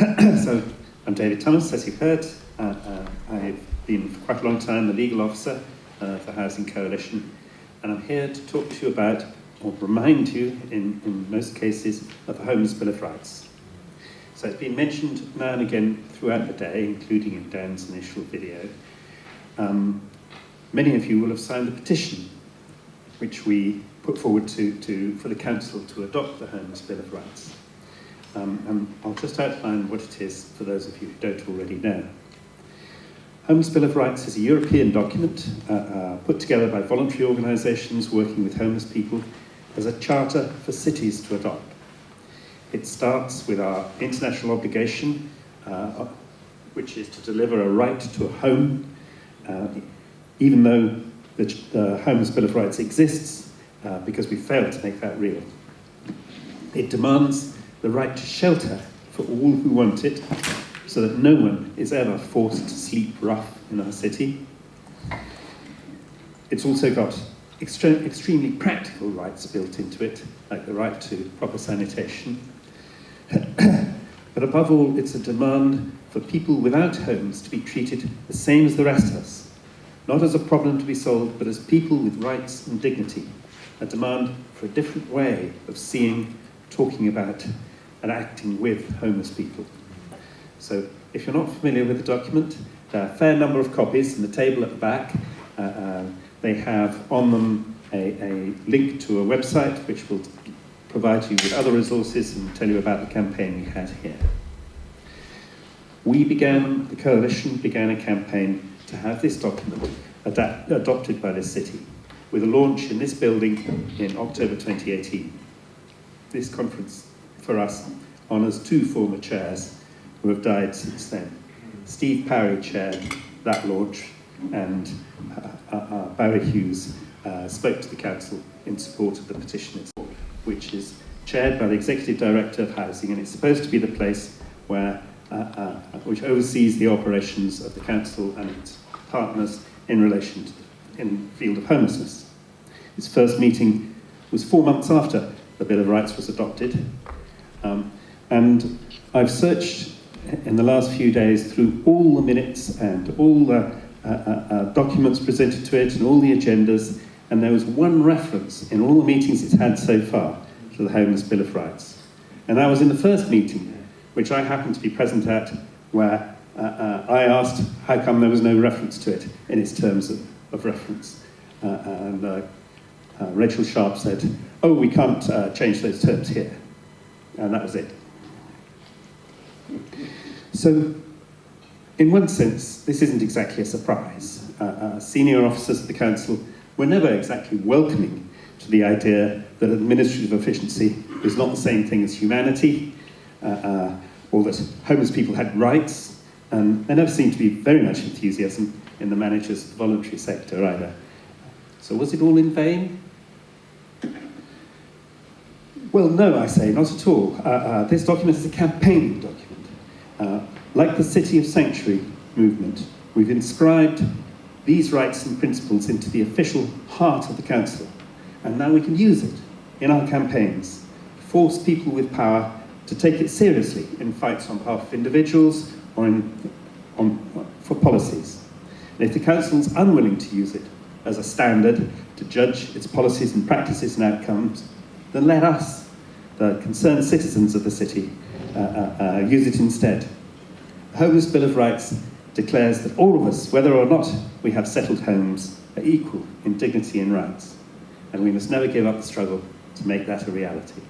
So I'm David Thomas, as you've heard. I've been for quite a long time the legal officer for Housing Coalition, and I'm here to talk to you about, or remind you in most cases, of the Homeless Bill of Rights. So it's been mentioned now and again throughout the day, including in Dan's initial video. Many of you will have signed a petition which we put forward for the Council to adopt the Homeless Bill of Rights. And I'll just outline what it is for those of you who don't already know. Homeless Bill of Rights is a European document put together by voluntary organisations working with homeless people as a charter for cities to adopt. It starts with our international obligation, which is to deliver a right to a home, even though the Homeless Bill of Rights exists, because we failed to make that real. It demands the right to shelter for all who want it, so that no one is ever forced to sleep rough in our city. It's also got extremely practical rights built into it, like the right to proper sanitation. But above all, it's a demand for people without homes to be treated the same as the rest of us, not as a problem to be solved, but as people with rights and dignity. A demand for a different way of seeing, talking about, and acting with homeless people. So if you're not familiar with the document, there are a fair number of copies in the table at the back. They have on them a link to a website which will provide you with other resources and tell you about the campaign we had here. The coalition began a campaign to have this document adopted by the city, with a launch in this building in October 2018. This conference, for us, honours two former chairs who have died since then. Steve Parry chaired that launch, and Barry Hughes spoke to the council in support of the petition itself, which is chaired by the Executive Director of Housing, and it's supposed to be the place which oversees the operations of the council and its partners in relation to in the field of homelessness. Its first meeting was 4 months after the Bill of Rights was adopted, and I've searched in the last few days through all the minutes and all the documents presented to it and all the agendas, and there was one reference in all the meetings it's had so far to the Homeless Bill of Rights. And that was in the first meeting, which I happened to be present at, where I asked how come there was no reference to it in its terms of reference. And Rachel Sharp said, "Oh, we can't change those terms here." And that was it. So, in one sense, this isn't exactly a surprise. Senior officers of the council were never exactly welcoming to the idea that administrative efficiency is not the same thing as humanity, or that homeless people had rights, and there never seemed to be very much enthusiasm in the managers of the voluntary sector either. So was it all in vain? Well, no, I say, not at all. This document is a campaigning document. Like the City of Sanctuary movement, we've inscribed these rights and principles into the official heart of the council, and now we can use it in our campaigns, force people with power to take it seriously in fights on behalf of individuals or for policies. And if the council's unwilling to use it as a standard to judge its policies and practices and outcomes, then let us, the concerned citizens of the city, use it instead. The Homeless Bill of Rights declares that all of us, whether or not we have settled homes, are equal in dignity and rights, and we must never give up the struggle to make that a reality.